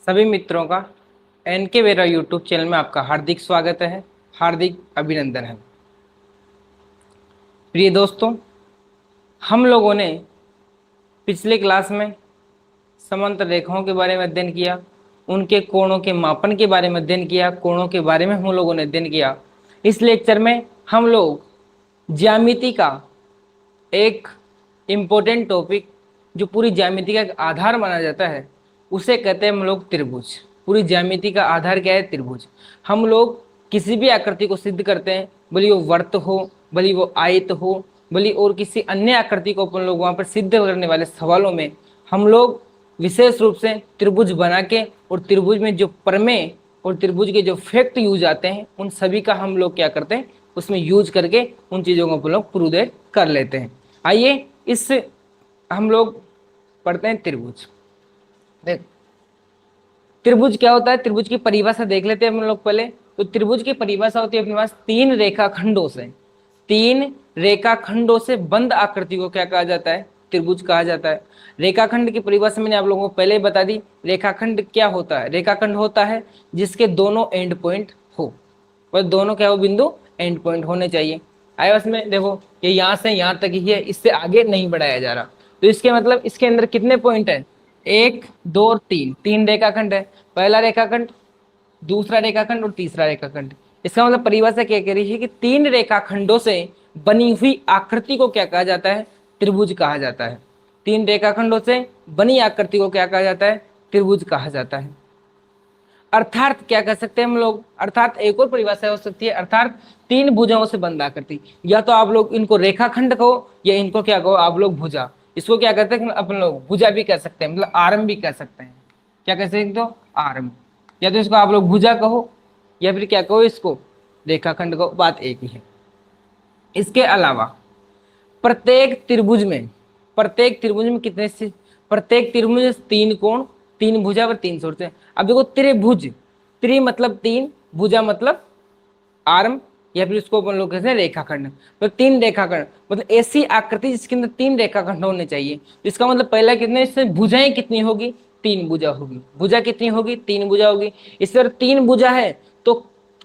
सभी मित्रों का एन के वेरा यूट्यूब चैनल में आपका हार्दिक स्वागत है, हार्दिक अभिनंदन है। प्रिय दोस्तों, हम लोगों ने पिछले क्लास में समांतर रेखाओं के बारे में अध्ययन किया, उनके कोणों के मापन के बारे में अध्ययन किया, कोणों के बारे में हम लोगों ने अध्ययन किया। इस लेक्चर में हम लोग ज्यामिति का एक इम्पोर्टेंट टॉपिक, जो पूरी ज्यामिति का एक आधार माना जाता है, उसे कहते हैं हम लोग त्रिभुज। पूरी ज्यामिति का आधार क्या है? त्रिभुज। हम लोग किसी भी आकृति को सिद्ध करते हैं, भले वो वर्त हो, भले वो आयत हो, भले और किसी अन्य आकृति को अपन लोग वहां पर सिद्ध करने वाले सवालों में हम लोग विशेष रूप से त्रिभुज बना के, और त्रिभुज में जो प्रमेय और त्रिभुज के जो फैक्ट यूज आते हैं, उन सभी का हम लोग क्या करते हैं, उसमें यूज करके उन चीजों को अपन लोग प्रूव कर लेते हैं। आइए इस हम लोग पढ़ते हैं त्रिभुज। देख, त्रिभुज क्या होता है, त्रिभुज की परिभाषा देख लेते हैं हम लोग पहले। तो त्रिभुज की परिभाषा होती है अपने पास तीन रेखाखंडों से बंद आकृति को क्या कहा जाता है? त्रिभुज कहा जाता है। रेखाखंड की परिभाषा मैंने आप लोगों को पहले ही बता दी। रेखाखंड क्या होता है? रेखाखंड होता है जिसके दोनों एंड पॉइंट हो, और दोनों क्या हो? बिंदु एंड पॉइंट होने चाहिए। आया उसमें? देखो, ये यहाँ से यहाँ तक ही है, इससे आगे नहीं बढ़ाया जा रहा। तो इसके मतलब इसके अंदर कितने पॉइंट है? 1, 2 और 3, 3 रेखाखंड है। पहला रेखाखंड, दूसरा रेखाखंड और तीसरा रेखाखंड। इसका मतलब परिभाषा क्या कह रही है कि 3 रेखाखंडों से बनी हुई आकृति को क्या कहा जाता है? त्रिभुज कहा जाता है। 3 रेखाखंडों से बनी आकृति को क्या कहा जाता है? त्रिभुज कहा जाता है। अर्थात क्या कह सकते हैं हम लोग? अर्थात एक और परिभाषा हो सकती है, अर्थात 3 भुजाओं से बंद आकृति। या तो आप लोग इनको रेखाखंड कहो, या इनको क्या कहो आप लोग? भुजा। इसको क्या कहते हैं अपन लोग? भुजा भी कह सकते हैं, मतलब आरम भी कह सकते हैं। क्या कह सकते हैं? तो आरम। या तो इसको आप लोग भुजा कहो, या फिर क्या कहो? इसको रेखाखंड कहो, बात एक ही है। इसके अलावा प्रत्येक त्रिभुज में कितने से? प्रत्येक त्रिभुज में 3 कोण, 3 भुजा और 3 छोर से। अब देखो, त्रिभुज, त्रि मतलब 3, भुजा मतलब आर्म, या फिर उसको अपन लोग कहते हैं रेखाखंड। तो 3 रेखाखंड मतलब ऐसी आकृति जिसके अंदर 3 रेखाखंड होने चाहिए। तो इसका मतलब पहला कितने? इसमें भुजाएं कितनी होगी? 3 भुजा होगी। भुजा कितनी होगी? 3 भुजा होगी। इस तरह 3 भुजा है तो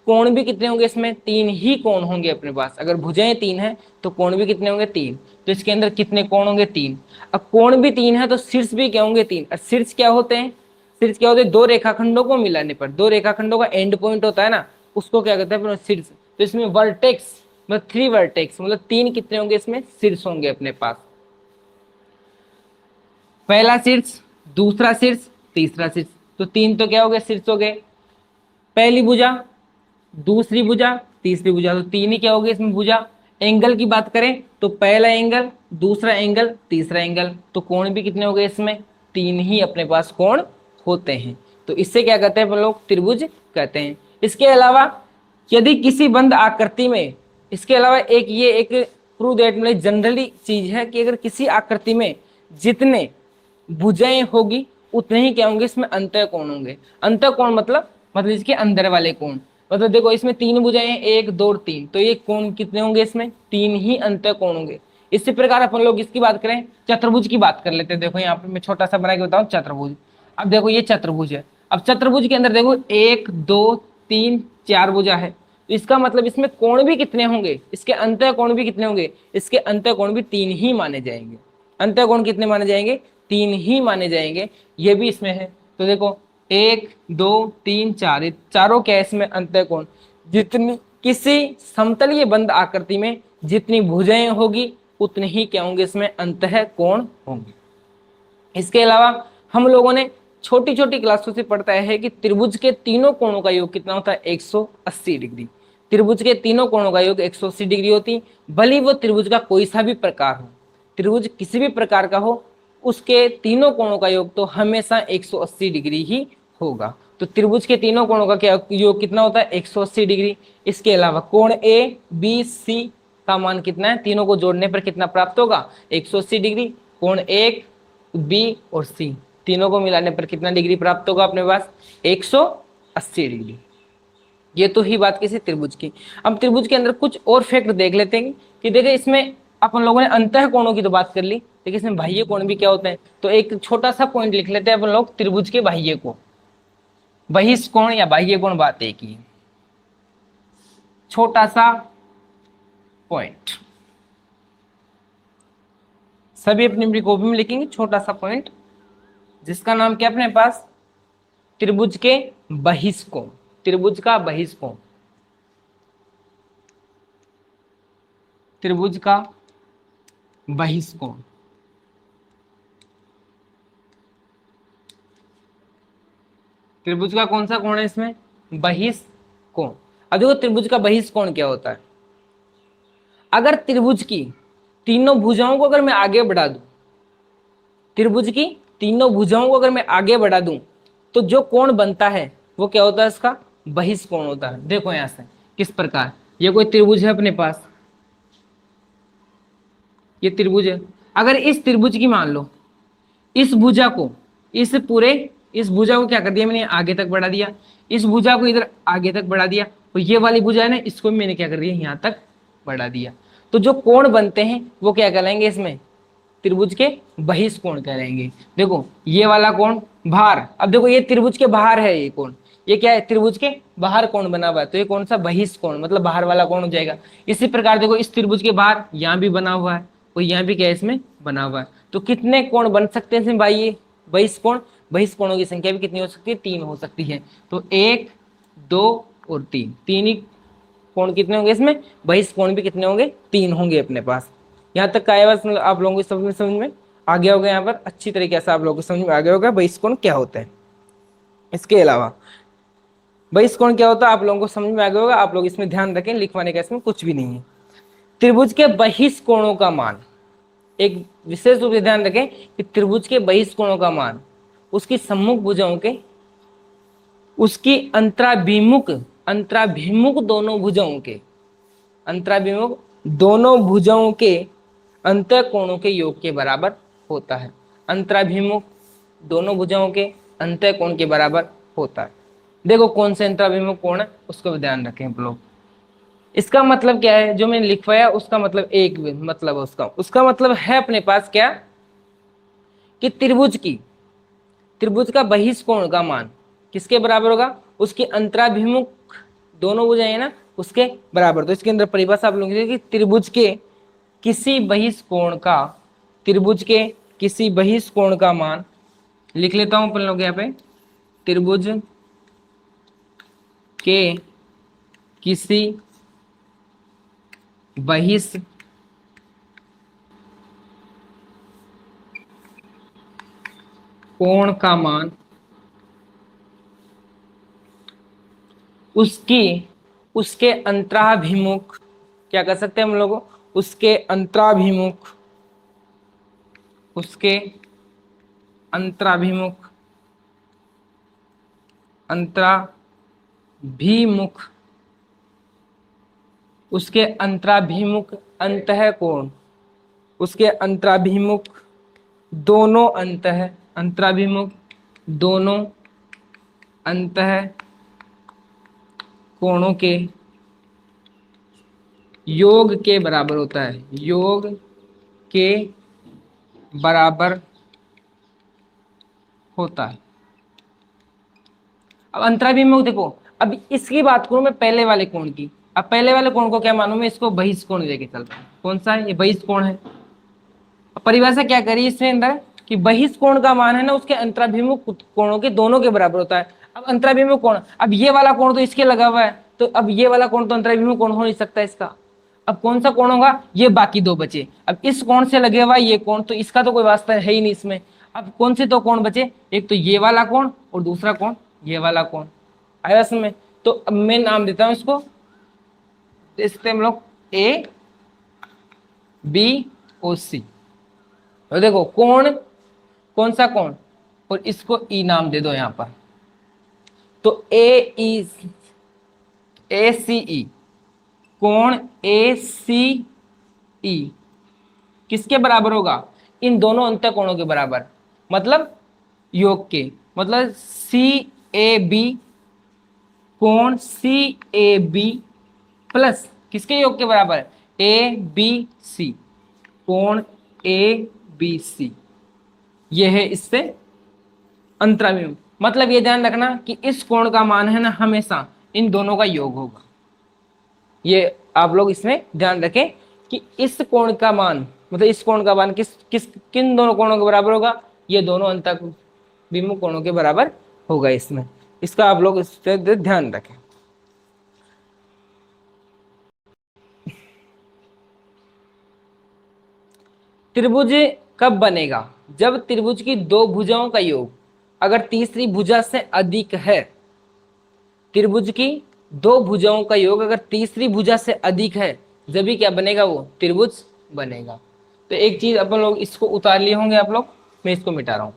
कोण भी कितने होंगे? इसमें 3 ही कोण होंगे अपने पास। अगर भुजाएं 3 है तो कोण भी कितने होंगे? 3। तो इसके अंदर कितने कोण होंगे? 3। अब कोण भी 3 है तो शीर्ष भी क्या होंगे? 3। और शीर्ष क्या होते हैं? शीर्ष क्या होते हैं? 2 रेखाखंडों को मिलाने पर, 2 रेखाखंडों का एंड पॉइंट होता है ना, उसको क्या कहते हैं? शीर्ष। तो इसमें वर्टेक्स मतलब 3 वर्टेक्स मतलब 3 कितने होंगे? इसमें शीर्ष होंगे अपने पास। पहला शीर्ष, दूसरा शीर्ष, तीसरा शीर्ष। तो 3 तो क्या हो गए? शीर्ष हो गए। पहली भुजा, दूसरी भुजा, तीसरी भुजा, तो 3 ही क्या हो गए इसमें? भुजा। एंगल की बात करें तो पहला एंगल, दूसरा एंगल, तीसरा एंगल। तो कोण भी कितने हो गए इसमें? 3 ही अपने पास कोण होते हैं। तो इससे क्या कहते हैं हम लोग? त्रिभुज कहते हैं। इसके अलावा यदि किसी बंद आकृति में, इसके अलावा एक प्रूव दैट मतलब जनरली चीज है कि अगर किसी आकृति में जितने भुजाएं होगी उतने ही क्या होंगे? इसमें अंतः कोण होंगे। अंतः कोण मतलब इसके अंदर वाले कोण। मतलब देखो, इसमें 3 भुजाएं, 1, 2 और 3, तो ये कोण कितने होंगे? इसमें 3 ही अंतः कोण होंगे। इसी प्रकार अपन लोग इसकी बात करें, चतुर्भुज की बात कर लेते हैं। देखो यहाँ पे मैं छोटा सा बना के बताऊं, चतुर्भुज। अब देखो ये चतुर्भुज है। अब चतुर्भुज के अंदर देखो 1, 2, 3, 4 भुजा है। तो इसका मतलब इसमें कोण भी कितने होंगे? इसके अंतः कोण भी कितने होंगे? इसके अंतः कोण भी 3 ही माने जाएंगे। अंतः कोण कितने माने जाएंगे? 3 ही माने जाएंगे। ये भी इसमें है। तो देखो 1, 2, 3, 4, ये चारों क्या है इसमें? अंतः कोण। जितनी किसी समतलीय बंद आकृति में जितनी भुजाएं होगी उतने ही क्या होंगे? इसमें अंतः कोण होंगे। इसके अलावा हम लोगों ने छोटी छोटी क्लासों से पढ़ता है कि त्रिभुज के तीनों कोणों का योग कितना होता है? 180 डिग्री। त्रिभुज के तीनों कोणों का योग 180 डिग्री होती, भले वो त्रिभुज का कोई सा भी प्रकार हो। त्रिभुज किसी भी प्रकार का हो, उसके तीनों कोणों का योग तो हमेशा 180 डिग्री ही होगा। तो त्रिभुज के तीनों कोणों का क्या योग कितना होता है? 180 डिग्री। इसके अलावा कोण ए बी सी का मान कितना है? तीनों को जोड़ने पर कितना प्राप्त होगा? 180 डिग्री। कोण ए, बी और सी तीनों को मिलाने पर कितना डिग्री प्राप्त होगा अपने पास? 180 डिग्री। ये तो ही बात किसी त्रिभुज की। अब त्रिभुज के अंदर कुछ और फैक्ट देख लेते हैं कि देखिए, इसमें अपन लोगों ने अंतः कोणों की तो बात कर ली, लेकिन इसमें बाह्य कोण भी क्या होते हैं। तो एक छोटा सा पॉइंट लिख लेते हैं अपन लोग त्रिभुज के बाह्य को। बहिष्कोण या बाह्य कोण बात एक ही है। छोटा सा पॉइंट, सभी अपनी अपनी कॉपी में लिखेंगे छोटा सा पॉइंट, जिसका नाम क्या अपने पास, त्रिभुज के बहिष्कोण, त्रिभुज का बहिष्कोण, त्रिभुज का बहिष्कोण। त्रिभुज का कौन सा कोण है इसमें, बहिष्कोण। अब देखो त्रिभुज का बहिष्कोण क्या होता है, अगर त्रिभुज की तीनों भुजाओं को अगर मैं आगे बढ़ा दूं, त्रिभुज की तीनों भुजाओं को अगर मैं आगे बढ़ा दूं, तो जो कोण बनता है वो क्या होता है, इसका बहिष्कोण होता है। देखो यहां से किस प्रकार, ये कोई त्रिभुज है अपने पास, ये त्रिभुज है, अगर इस त्रिभुज की मान लो इस भुजा को, इस पूरे इस भुजा को क्या कर दिया मैंने, आगे तक बढ़ा दिया, इस भुजा को इधर आगे तक बढ़ा दिया, और ये वाली भुजा है ना, इसको भी मैंने क्या कर दिया, यहां तक बढ़ा दिया, तो जो कोण बनते हैं वो क्या कहलाएंगे, इसमें त्रिभुज के बहिष्कोण कहलाएंगे। देखो ये वाला कोण बाहर, अब देखो ये त्रिभुज के बाहर है, ये कोण, ये क्या है, त्रिभुज के बाहर कोण बना हुआ है, तो ये कौन सा, बहिष्कोण, मतलब बाहर वाला कोण हो जाएगा। इसी प्रकार देखो इस त्रिभुज के बाहर यहाँ भी बना हुआ है, और यहाँ भी क्या है, इसमें बना हुआ है, तो कितने कोण बन सकते हैं इसमें भाई, ये बहिष्कोण, बहिष्कोणों की संख्या भी कितनी हो सकती है, 3 हो सकती है। तो 1 2 और 3, तीन ही कोण कितने होंगे इसमें, बहिष्कोण भी कितने होंगे, 3 होंगे अपने पास। यहाँ तक का आया, आप लोगों को समझ में आ गया होगा, यहाँ पर अच्छी तरीके से आप लोगों को समझ में आ गया होगा बहिष्कोण क्या होता है। इसके अलावा बहिष्कोण क्या होता है आप लोगों को समझ में आ गया होगा, आप लोग इसमें ध्यान रखें, लिखवाने का इसमें कुछ भी नहीं है। त्रिभुज के बहिष्कोणों का मान, एक विशेष रूप से ध्यान रखें कि त्रिभुज के बहिष्कोणों का मान उसकी सम्मुख भुजाओं के, उसकी अंतराभिमुख, अंतराभिमुख दोनों भुजाओं के, अंतराभिमुख दोनों भुजाओं के अंतःकोणों के योग के बराबर होता है। अंतराभिमुख दोनों भुजाओं के अंतःकोण के बराबर होता है। देखो कौन से अंतराभिमुख कोण है उसको भी ध्यान रखें आप लोग। इसका मतलब क्या है, जो मैंने लिखवाया उसका मतलब एक मतलब उसका मतलब है अपने पास क्या, कि त्रिभुज का बहिष्कोण का मान किसके बराबर होगा, उसके अंतराभिमुख दोनों भुजाएं ना उसके बराबर। तो इसके अंदर परिभाषा आप लोग कि त्रिभुज के किसी बहिष्कोण का, त्रिभुज के किसी बहिष्कोण का मान, लिख लेता हूं अपन लोग यहाँ पे, त्रिभुज के किसी बहिष्कोण का मान उसके अंतराभिमुख, क्या कर सकते हैं हम लोग, उसके अंतराभिमुख, उसके अंतराभिमुख, अंतराभिमुख, उसके अंतराभिमुख अंतःकोण, उसके अंतराभिमुख दोनों अंतराभिमुख दोनों अंतःकोणों के योग के बराबर होता है, योग के बराबर होता है। अब अंतराभिमुख देखो, अब इसकी बात करूं मैं पहले वाले कोण की, अब पहले वाले कोण को क्या मानूं मैं, इसको बहिष्कोण लेके चलता हूं। कौन सा है, ये बहिष्कोण है। अब परिभाषा क्या करी इसके अंदर, कि बहिष्कोण का मान है ना उसके अंतराभिमुख कोणों के दोनों के बराबर होता है। अब अंतराभिमुख कोण, अब ये वाला कोण तो इसके लगा हुआ है, तो अब ये वाला कोण तो अंतराभिमुख कोण हो नहीं सकता इसका। अब कौन सा कोण होगा, ये बाकी दो बचे। अब इस कोण से लगे हुआ ये कोण, तो इसका तो कोई वास्ता है ही नहीं इसमें। अब कौन से दो कोण बचे, एक तो ये वाला कोण और दूसरा कोण ये वाला कोण। आया इसमें, तो अब मैं नाम देता हूं इसको, इससे हम लोग ए बी और सी। तो देखो कोण, कौन सा कोण, और इसको ई नाम दे दो यहां पर। तो ए सी ई, कोण ए सी ई किसके बराबर होगा, इन दोनों अंतःकोणों के बराबर, मतलब योग के, मतलब सी ए बी, कोण सी ए बी प्लस किसके योग के बराबर, ए बी सी, कोण ए बी सी, यह है इससे अंतराभिमुख। मतलब ये ध्यान रखना कि इस कोण का मान है ना हमेशा इन दोनों का योग होगा। ये आप लोग इसमें ध्यान रखें कि इस कोण का मान मतलब इस कोण का मान किन दोनों कोणों के बराबर होगा, ये दोनों अंतःविमुख कोणों के बराबर होगा इसमें। इसका आप लोग इस पे ध्यान रखें। त्रिभुज कब बनेगा? जब त्रिभुज की दो भुजाओं का योग अगर तीसरी भुजा से अधिक है। त्रिभुज की दो भुजाओं का योग अगर तीसरी भुजा से अधिक है, जब भी क्या बनेगा? वो त्रिभुज बनेगा। तो एक चीज अपन लोग इसको उतार लिए होंगे आप लोग, मैं इसको मिटा रहा हूं।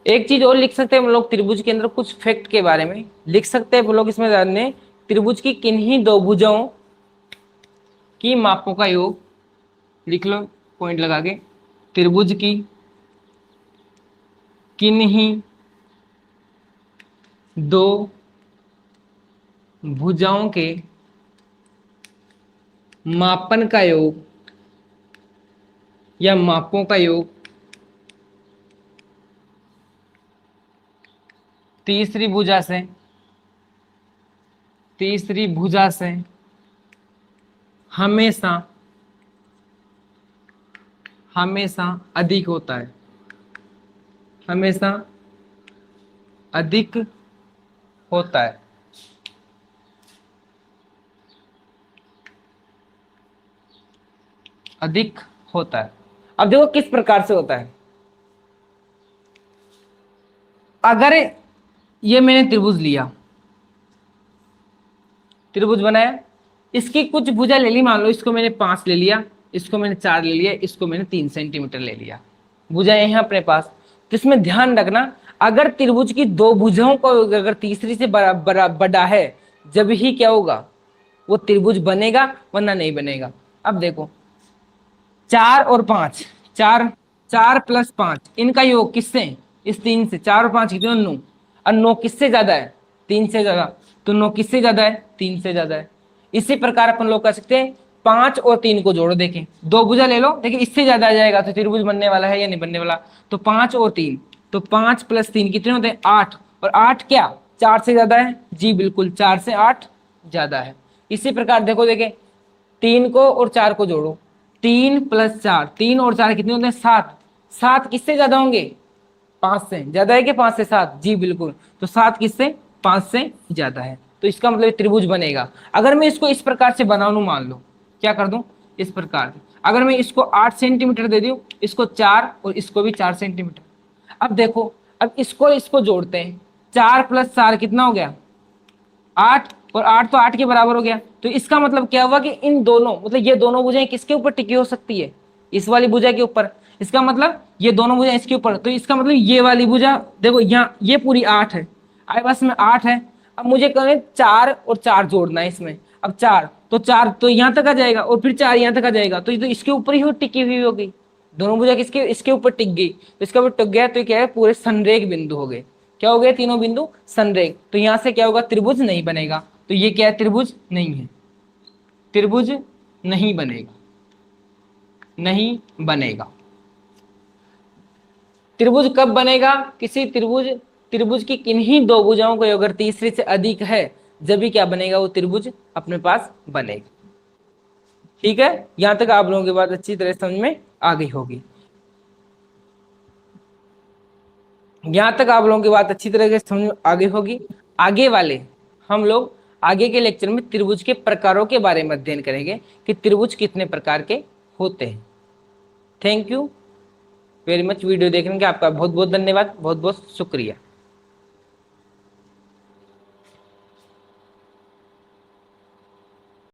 एक चीज और लिख सकते हैं हम लोग त्रिभुज के अंदर कुछ फैक्ट के बारे में लिख सकते हैं हम लोग इसमें जानने, त्रिभुज की किन्हीं दो भुजाओं की मापों का योग लिख लो पॉइंट लगा के। त्रिभुज की किन्हीं दो भुजाओं के मापन का योग या मापों का योग तीसरी भुजा से हमेशा अधिक होता है। हमेशा अधिक होता है। अधिक होता है। अब देखो किस प्रकार से होता है। अगर ये मैंने त्रिभुज लिया, त्रिभुज बनाया, इसकी कुछ भुजा ले ली, मान लो इसको मैंने 5 ले लिया, इसको मैंने 4 ले लिया, इसको मैंने 3 सेंटीमीटर ले लिया, भुजाएं हैं अपने पास। तो इसमें ध्यान रखना अगर त्रिभुज की दो भुजाओं को अगर तीसरी से बड़ा है, जब ही क्या होगा? वो त्रिभुज बनेगा, वरना नहीं बनेगा। अब देखो 4 और 5, 4 प्लस 5 इनका योग किससे? इस 3 से। 4 और 5 कितने? 9। और 9 किससे ज्यादा है? 3 से ज्यादा। तो 9 किससे ज्यादा है? 3 से ज्यादा है। इसी प्रकार अपन लोग कर सकते हैं 5 और 3 को जोड़ो, देखें दो भुजा ले लो, देखिए इससे ज्यादा आ जाएगा तो त्रिभुज बनने वाला है या नहीं बनने वाला? तो 5 और 3, तो 5 प्लस 3 कितने होते हैं? 8। और 8 क्या 4 से ज्यादा है? जी बिल्कुल, 4 से 8 ज्यादा है। इसी प्रकार देखो, देखें 3 को और 4 को जोड़ो, 3 प्लस 4, 3 और 4 कितने होते हैं? 7। 7 किससे ज्यादा होंगे? 5 से। ज्यादा है कि 5 से 7? जी बिल्कुल। तो 7 किससे? 5 से ज्यादा है। तो इसका मतलब त्रिभुज बनेगा। अगर मैं इसको इस प्रकार से बना लूं, मान लो क्या कर दूं इस प्रकार, अगर मैं इसको 8 सेंटीमीटर दे दूं, इसको 4 और इसको भी 4 सेंटीमीटर। अब देखो, अब इसको जोड़ते हैं, 4 प्लस 4 कितना हो गया? 8। और 8 तो 8 के बराबर हो गया। तो इसका मतलब क्या हुआ कि इन दोनों मतलब ये दोनों भुजाएं किसके ऊपर टिकी हो सकती है? इस वाली भुजा के ऊपर। इसका मतलब ये दोनों भुजाएं इसके ऊपर, तो इसका मतलब ये वाली भुजा देखो यहाँ ये पूरी 8 है, आए पास में 8 है। अब मुझे कहें 4 और 4 जोड़ना है इसमें। अब 4 तो यहाँ तक आ जाएगा और फिर 4 यहाँ तक आ जाएगा, तो ये तो इसके ऊपर ही टिकी हुई होगी। दोनों भुजा किसके इसके ऊपर टिक गई, तो इसका ऊपर टिक गया, तो क्या है? पूरे संरेख बिंदु हो गए। क्या हो गए? तीनों बिंदु संरेख। तो यहां से क्या होगा? त्रिभुज नहीं बनेगा। तो ये क्या है? त्रिभुज नहीं है। त्रिभुज नहीं बनेगा, नहीं बनेगा। त्रिभुज कब बनेगा? किसी त्रिभुज की किन्हीं दो भुजाओं का योग अगर तीसरे से अधिक है, जब भी क्या बनेगा? वो त्रिभुज अपने पास बनेगा। ठीक है, यहां तक आप लोगों की बात अच्छी तरह समझ में आ गई होगी। यहां तक आप लोगों की बात अच्छी तरह से समझ में आ गई होगी। आगे वाले हम लोग आगे के लेक्चर में त्रिभुज के प्रकारों के बारे में अध्ययन करेंगे कि त्रिभुज कितने प्रकार के होते हैं। Thank you very much. Video देखने के आपका बहुत बहुत धन्यवाद, बहुत बहुत शुक्रिया।